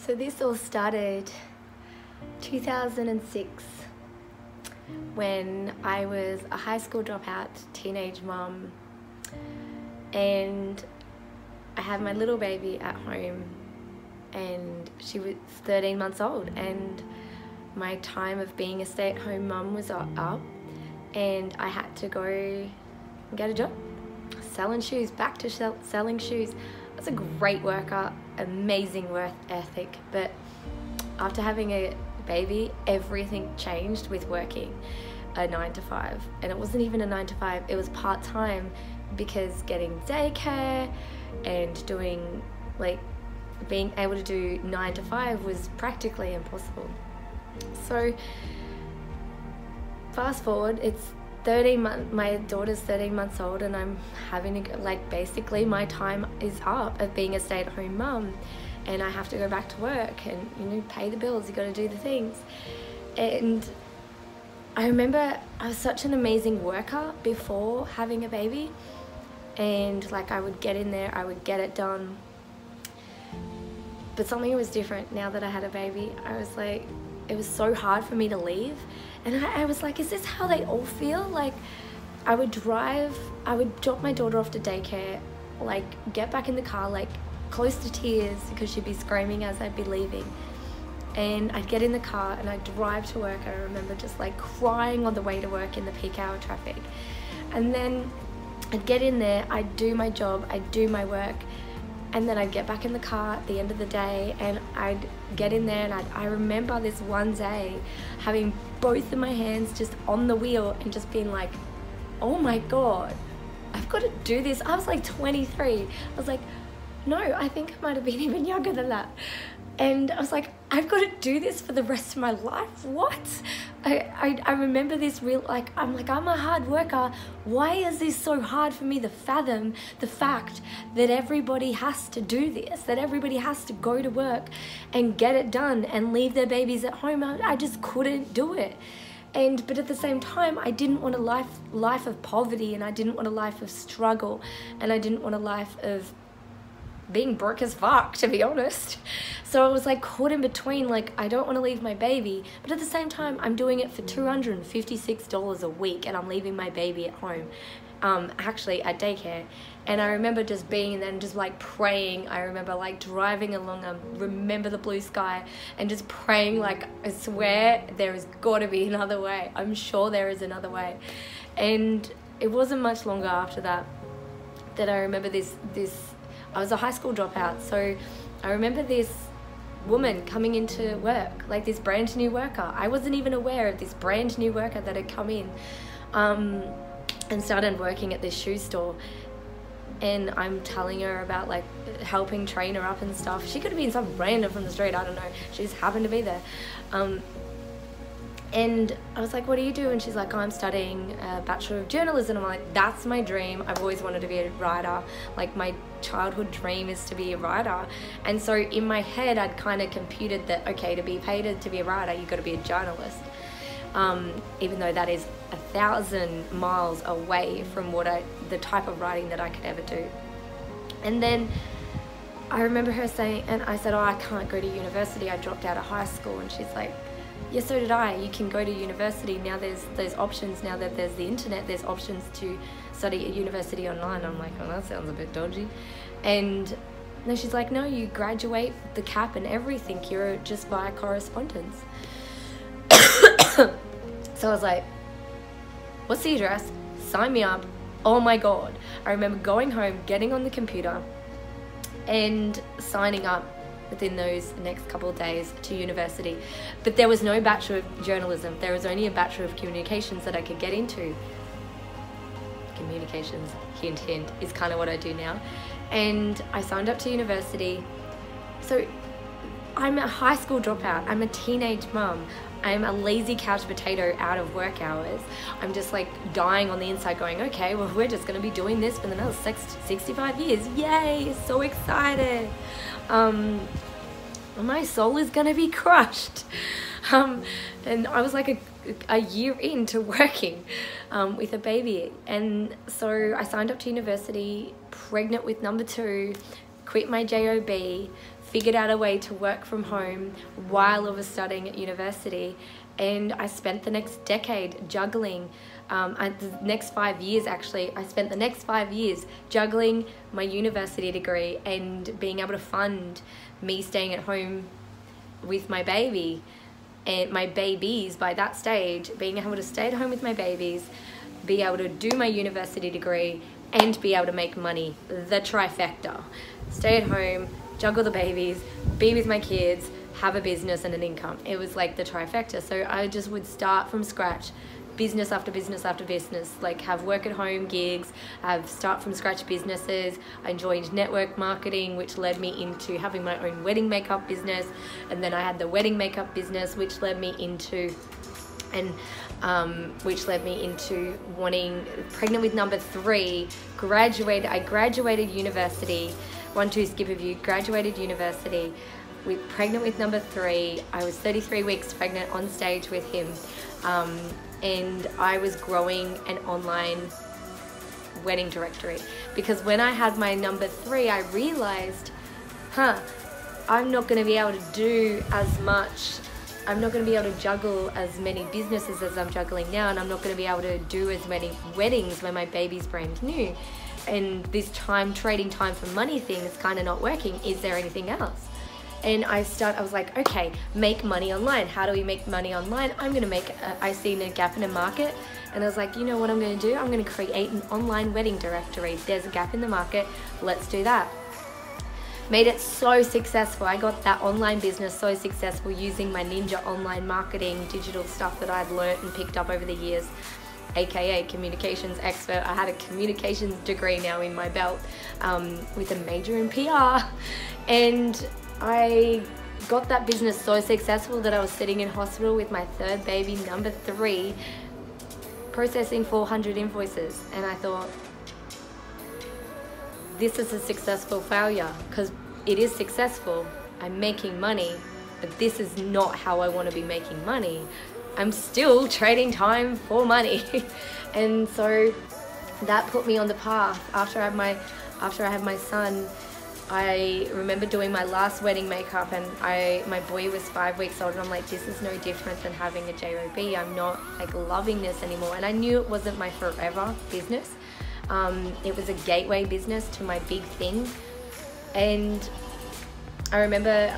So this all started 2006 when I was a high school dropout, teenage mum, and I had my little baby at home, and she was 13 months old, and my time of being a stay-at-home mum was up, and I had to go and get a job selling shoes, back to selling shoes. I was a great worker, amazing work ethic, but after having a baby, everything changed with working a 9 to 5. And it wasn't even a 9 to 5, it was part-time, because getting daycare and doing, like, being able to do 9 to 5 was practically impossible. So fast forward, it's 13 months, my daughter's 13 months old, and I'm having to, like, basically my time is up of being a stay-at-home mum, and I have to go back to work and, you know, pay the bills, you got to do the things. And I remember I was such an amazing worker before having a baby, and like I would get in there, I would get it done, but something was different now that I had a baby. I was like, it was so hard for me to leave, and I was like, is this how they all feel? Like, I would drop my daughter off to daycare, like get back in the car, like close to tears because she'd be screaming as I'd be leaving, and I'd get in the car and I'd drive to work. I remember just like crying on the way to work in the peak hour traffic, and then I'd get in there, I'd do my job, I'd do my work, and then I'd get back in the car at the end of the day, and I'd get in there, and I remember this one day having both of my hands just on the wheel and just being like, oh my God, I've got to do this. I was like 23. I was like, no, I think I might have been even younger than that. And I was like, I've got to do this for the rest of my life. What? I remember this real, like, I'm a hard worker. Why is this so hard for me to fathom the fact that everybody has to do this, that everybody has to go to work and get it done and leave their babies at home? I just couldn't do it. But at the same time, I didn't want a life of poverty, and I didn't want a life of struggle, and I didn't want a life of being broke as fuck, to be honest. So I was like caught in between, like, I don't want to leave my baby, but at the same time I'm doing it for $256 a week, and I'm leaving my baby at home, actually at daycare. And I remember just being there and just like praying. I remember like driving along, I remember the blue sky, and just praying, like, I swear there has got to be another way. I'm sure there is another way. And it wasn't much longer after that I remember this I was a high school dropout, so I remember this woman coming into work, like this brand new worker. I wasn't even aware of this brand new worker that had come in and started working at this shoe store. And I'm telling her about, like, helping train her up and stuff. She could have been some random from the street, I don't know. She just happened to be there. And I was like, what do you do? And she's like, oh, I'm studying a Bachelor of Journalism. I'm like, that's my dream. I've always wanted to be a writer. Like, my childhood dream is to be a writer. And so in my head, I'd kind of computed that, okay, to be paid to be a writer, you've got to be a journalist. Even though that is 1,000 miles away from the type of writing that I could ever do. And then I remember her saying, and I said, oh, I can't go to university. I dropped out of high school. And she's like, yeah, so did I. You can go to university. Now there's options. Now that there's the internet, there's options to study at university online. I'm like, oh, that sounds a bit dodgy. And then she's like, no, you graduate the cap and everything. You're just via correspondence. So I was like, what's the address? Sign me up. Oh my God. I remember going home, getting on the computer and signing up within those next couple of days to university. But there was no Bachelor of Journalism. There was only a Bachelor of Communications that I could get into. Communications, hint, hint, is kind of what I do now. And I signed up to university. So I'm a high school dropout. I'm a teenage mum. I'm a lazy couch potato out of work hours. I'm just like dying on the inside going, okay, well, we're just going to be doing this for the next 65 years. Yay, so excited. My soul is going to be crushed. And I was like a year into working with a baby. And so I signed up to university, pregnant with number 2, quit my J.O.B, figured out a way to work from home while I was studying at university, and I spent the next decade juggling. The next 5 years, actually, I spent the next 5 years juggling my university degree and being able to fund me staying at home with my baby and my babies. By that stage, being able to stay at home with my babies, be able to do my university degree, and be able to make money. The trifecta. Stay at home, juggle the babies, be with my kids, have a business and an income. It was like the trifecta. So I just would start from scratch, business after business after business, like have work at home gigs, have start from scratch businesses. I joined network marketing, which led me into having my own wedding makeup business, and then I had the wedding makeup business, which led me into wanting pregnant with number 3. I graduated university. 1, 2, skip a view. Graduated university with pregnant with number 3. I was 33 weeks pregnant on stage with him. And I was growing an online wedding directory, because when I had my number 3, I realized, I'm not going to be able to do as much. I'm not going to be able to juggle as many businesses as I'm juggling now, and I'm not going to be able to do as many weddings when my baby's brand new. And this trading time for money thing is kind of not working. Is there anything else? And I was like, okay, make money online. How do we make money online? I seen a gap in the market, and I was like, you know what I'm going to do? I'm going to create an online wedding directory. There's a gap in the market. Let's do that. Made it so successful. I got that online business so successful using my ninja online marketing digital stuff that I'd learnt and picked up over the years, aka communications expert. I had a communications degree now in my belt, with a major in PR, and I got that business so successful that I was sitting in hospital with my 3rd baby, number 3, processing 400 invoices, and I thought, this is a successful failure, because it is successful. I'm making money, but this is not how I want to be making money. I'm still trading time for money. And so that put me on the path. After I had my son, I remember doing my last wedding makeup, and my boy was 5 weeks old, and I'm like, this is no different than having a J.O.B. I'm not like loving this anymore. And I knew it wasn't my forever business. It was a gateway business to my big thing. And I remember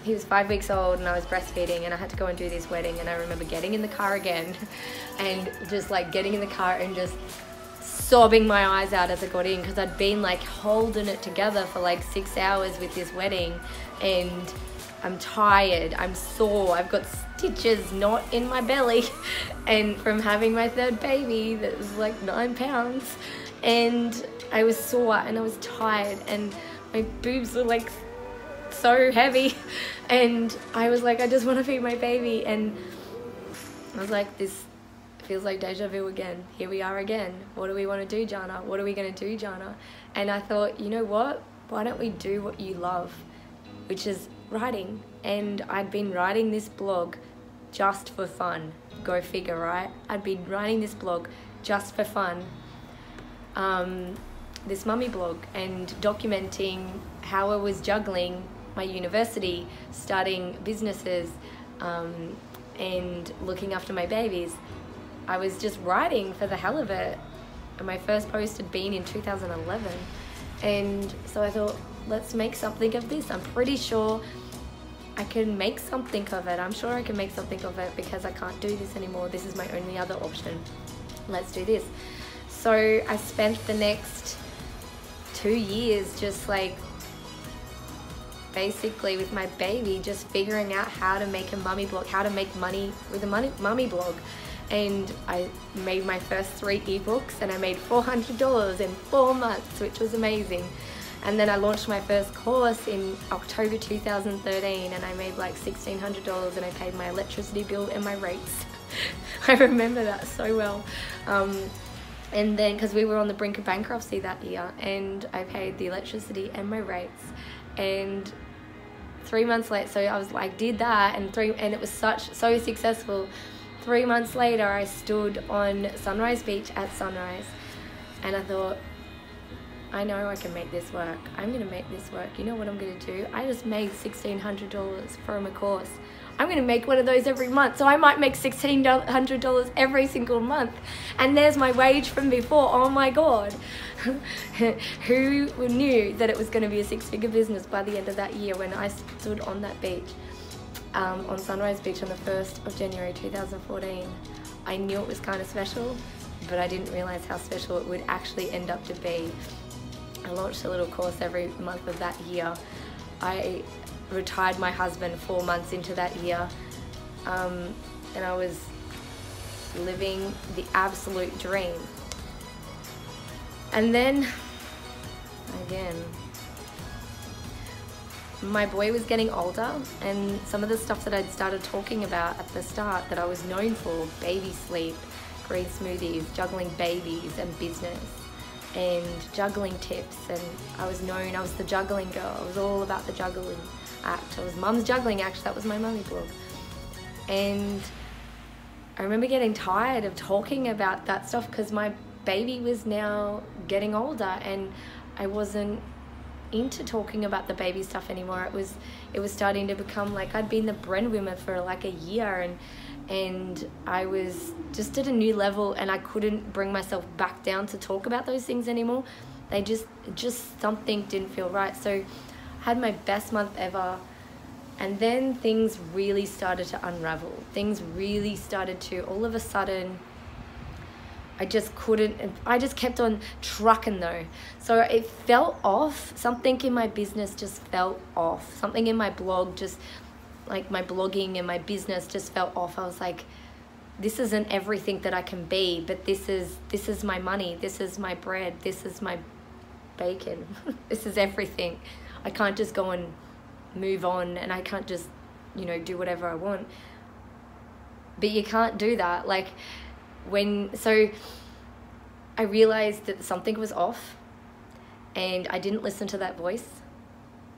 he was 5 weeks old, and I was breastfeeding, and I had to go and do this wedding. And I remember getting in the car again and just like getting in the car and just sobbing my eyes out as I got in, because I'd been like holding it together for like 6 hours with this wedding, and I'm tired, I'm sore, I've got stitches not in my belly, and from having my 3rd baby that was like 9 pounds, and I was sore and I was tired, and my boobs were like so heavy, and I was like, I just want to feed my baby. And I was like, this feels like deja vu again. Here we are again. What do we want to do, Jana? What are we going to do, Jana? And I thought, you know what? Why don't we do what you love, which is writing. And I'd been writing this blog just for fun. Go figure, right? I'd been writing this blog just for fun, this mummy blog, and documenting how I was juggling my university, starting businesses, and looking after my babies. I was just writing for the hell of it. And my first post had been in 2011. And so I thought, let's make something of this. I'm pretty sure I can make something of it. I'm sure I can make something of it, because I can't do this anymore. This is my only other option. Let's do this. So I spent the next 2 years just like basically with my baby, just figuring out how to make a mummy blog, how to make money with a mummy blog. And I made my first 3 ebooks, and I made $400 in 4 months, which was amazing. And then I launched my first course in October 2013, and I made like $1,600, and I paid my electricity bill and my rates. I remember that so well. And then, because we were on the brink of bankruptcy that year, and I paid the electricity and my rates. And 3 months later, so I was like, did that, and it was so successful. 3 months later, I stood on Sunrise Beach at sunrise, and I thought, I know I can make this work. I'm gonna make this work. You know what I'm gonna do? I just made $1,600 from a course. I'm gonna make one of those every month. So I might make $1,600 every single month. And there's my wage from before. Oh my God. Who knew that it was gonna be a 6-figure business by the end of that year when I stood on that beach, on Sunrise Beach on the 1st of January 2014. I knew it was kind of special, but I didn't realize how special it would actually end up to be. I launched a little course every month of that year. I retired my husband 4 months into that year, and I was living the absolute dream. And then, again, my boy was getting older, and some of the stuff that I'd started talking about at the start that I was known for, baby sleep, green smoothies, juggling babies and business, and juggling tips, and I was the juggling girl. I was all about the juggling act. I was Mum's Juggling Act, that was my mummy blog. And I remember getting tired of talking about that stuff because my baby was now getting older and I wasn't into talking about the baby stuff anymore. It was starting to become like I'd been the breadwinner for like a year, and I was just at a new level, and I couldn't bring myself back down to talk about those things anymore. They just something didn't feel right. So I had my best month ever, and then things really started to unravel. Things really started to, all of a sudden, I just kept on trucking though. So it felt off. Something in my business just felt off. Something in my blog, just like my blogging and my business just felt off. I was like, this isn't everything that I can be, but this is my money. This is my bread. This is my bacon. This is everything. I can't just go and move on, and I can't just, do whatever I want. But you can't do that. So I realized that something was off, and I didn't listen to that voice,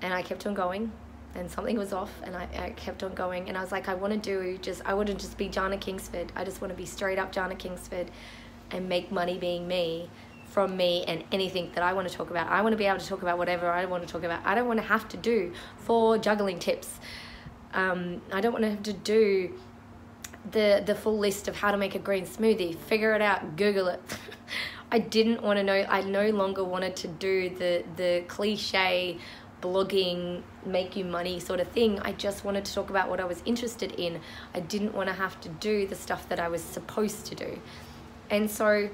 and I kept on going, and something was off, and I kept on going, and I was like, I want to just be Jana Kingsford. I just want to be straight up Jana Kingsford and make money being me, from me, and anything that I want to talk about. I want to be able to talk about whatever I want to talk about. I don't want to have to do 4 juggling tips. I don't want to have to do the full list of how to make a green smoothie. Figure it out, Google it. I didn't want to know. I no longer wanted to do the cliche blogging, make you money sort of thing. I just wanted to talk about what I was interested in. I didn't want to have to do the stuff that I was supposed to do. And so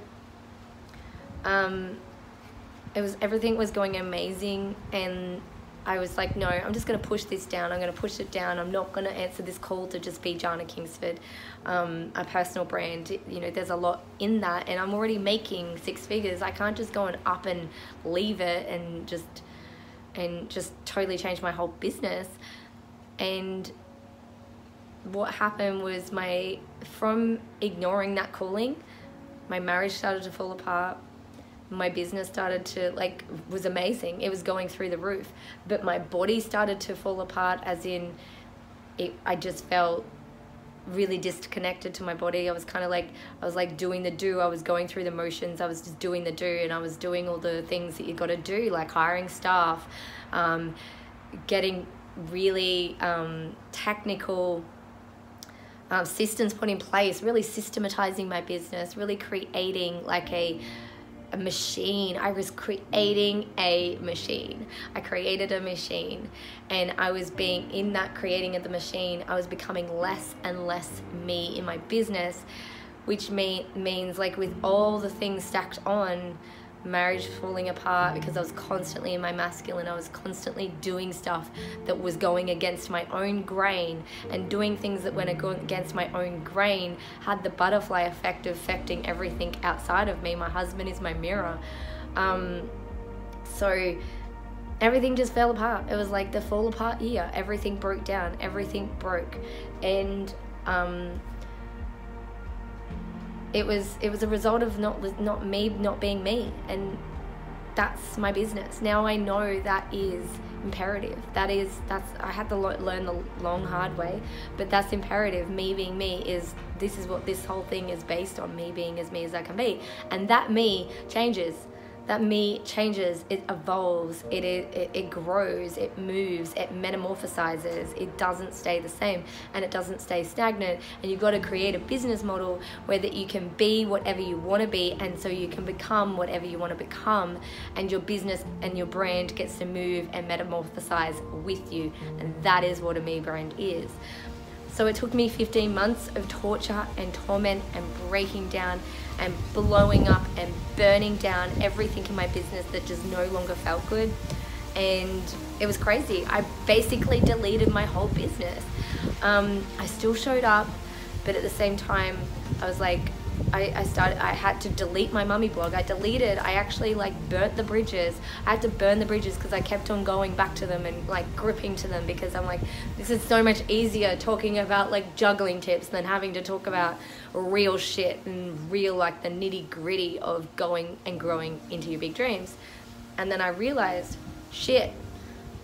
everything was going amazing, and I was like, no, I'm just going to push this down. I'm going to push it down. I'm not going to answer this call to just be Jana Kingsford, a personal brand. There's a lot in that, and I'm already making 6 figures. I can't just go and up and leave it and just totally change my whole business. And what happened was from ignoring that calling, my marriage started to fall apart. My business started to, was amazing. It was going through the roof. But my body started to fall apart, as in, I just felt really disconnected to my body. I was doing the do. I was going through the motions. I was just doing the do, and I was doing all the things that you got to do, like hiring staff, getting really technical systems put in place, really systematizing my business, really creating a machine. I was creating a machine. I created a machine, and I was creating of the machine, I was becoming less and less me in my business, which means with all the things stacked on, marriage falling apart because I was constantly in my masculine. I was constantly doing stuff that was going against my own grain, and doing things that went against my own grain had the butterfly effect of affecting everything outside of me. My husband is my mirror. So everything just fell apart. It was like the fall apart year. Everything broke down. Everything broke. And it was a result of not being me, and that's my business. Now I know that is imperative. That's I had to learn the long hard way, but that's imperative. Me being me this is what this whole thing is based on, me being as me as I can be, and that me changes. That me changes, it evolves, it grows, it moves, it metamorphosizes. It doesn't stay the same, and it doesn't stay stagnant. And you've got to create a business model where that you can be whatever you want to be, and so you can become whatever you want to become, and your business and your brand gets to move and metamorphosize with you. And that is what a me brand is. So it took me 15 months of torture and torment and breaking down and blowing up and burning down everything in my business that just no longer felt good. And it was crazy. I basically deleted my whole business. I still showed up, but at the same time, I was like, I had to delete my mummy blog. I actually like burnt the bridges. I had to burn the bridges because I kept on going back to them and like gripping to them, because I'm like, this is so much easier talking about like juggling tips than having to talk about real shit and real like the nitty gritty of going and growing into your big dreams. And then I realized, shit,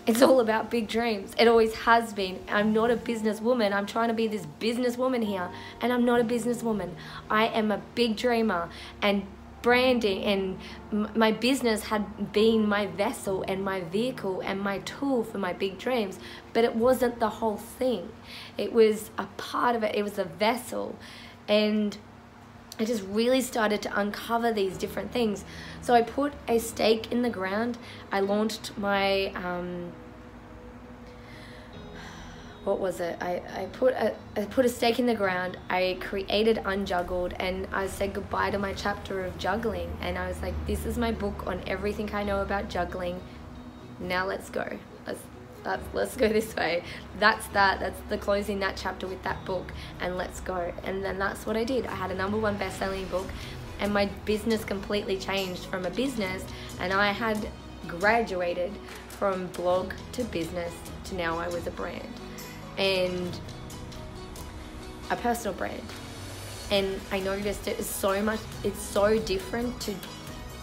it's all about big dreams. It always has been. I'm not a businesswoman. I'm trying to be this businesswoman here, and I'm not a businesswoman. I am a big dreamer, and branding and my business had been my vessel and my vehicle and my tool for my big dreams, but it wasn't the whole thing. It was a part of it. It was a vessel, and I just really started to uncover these different things. So I put a stake in the ground. I launched my, what was it? I put a stake in the ground. I created Unjuggled, and I said goodbye to my chapter of juggling. And I was like, this is my book on everything I know about juggling. Now let's go. Let's go this way. That's the closing that chapter with that book, and let's go. And then that's what I did. I had a #1 best-selling book, and my business completely changed from a business, and I had graduated from blog to business to now I was a brand, and a personal brand. And I noticed it's so different to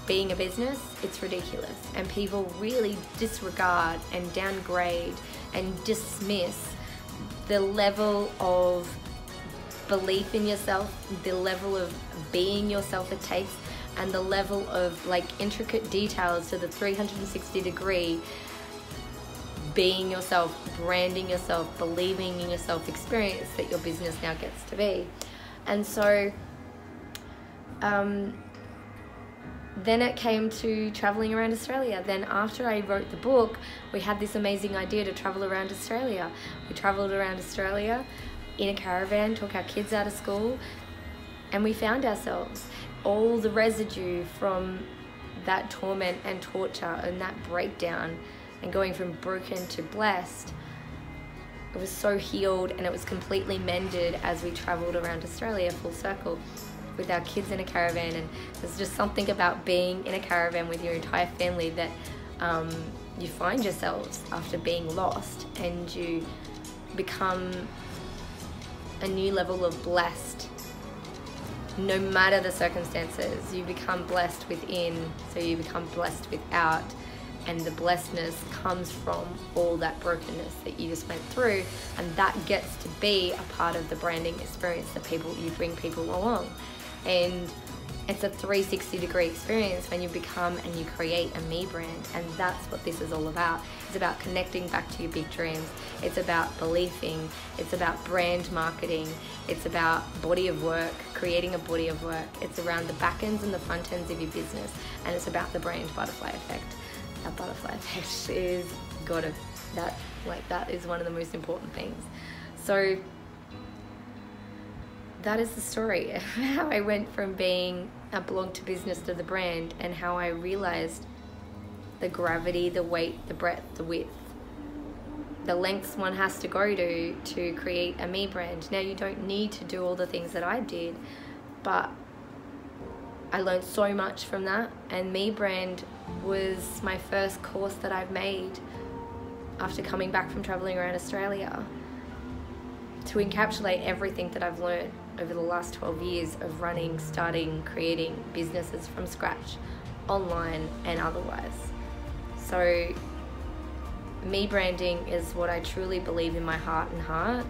being a business. It's ridiculous, and people really disregard and downgrade and dismiss the level of belief in yourself, the level of being yourself it takes, and the level of like intricate details to the 360-degree being yourself, branding yourself, believing in yourself experience that your business now gets to be. And so then it came to traveling around Australia. Then after I wrote the book, we had this amazing idea to travel around Australia. We traveled around Australia in a caravan, took our kids out of school, and we found ourselves. All the residue from that torment and torture and that breakdown and going from broken to blessed, it was so healed, and it was completely mended as we traveled around Australia full circle with our kids in a caravan. And there's just something about being in a caravan with your entire family that you find yourselves after being lost, and you become a new level of blessed. No matter the circumstances, you become blessed within, so you become blessed without. And the blessedness comes from all that brokenness that you just went through, and that gets to be a part of the branding experience that you bring people along. And it's a 360-degree experience when you become and you create a me brand, and that's what this is all about. It's about connecting back to your big dreams. It's about believing. It's about brand marketing. It's about body of work, creating a body of work. It's around the back ends and the front ends of your business, and it's about the brand butterfly effect. That butterfly effect is that is one of the most important things. So that is the story of how I went from being a blog to business to the brand, and how I realized the gravity, the weight, the breadth, the width, the lengths one has to go to create a me brand. Now, you don't need to do all the things that I did, but I learned so much from that, and me brand was my first course that I've made after coming back from traveling around Australia, to encapsulate everything that I've learned over the last 12 years of running, starting, creating businesses from scratch, online and otherwise. So me branding is what I truly believe in my heart and heart,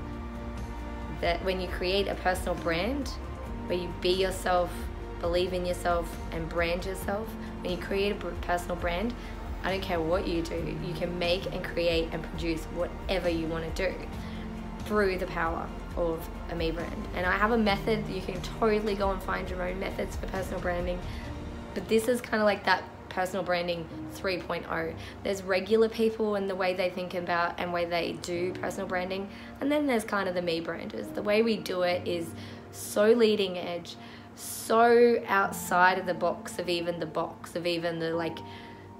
that when you create a personal brand where you be yourself, believe in yourself and brand yourself, When you create a personal brand, I don't care what you do, you can make and create and produce whatever you want to do through the power of a me brand. And I have a method. You can totally go and find your own methods for personal branding, but this is kind of like that personal branding 3.0. There's regular people and the way they think about and way they do personal branding, and then there's kind of the me branders. The way we do it is so leading edge, so outside of the box of even the like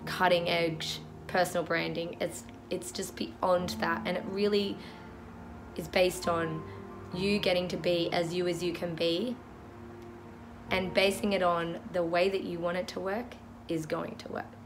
cutting edge personal branding. It's just beyond that, and it really is based on you getting to be as you can be, and basing it on the way that you want it to work is going to work.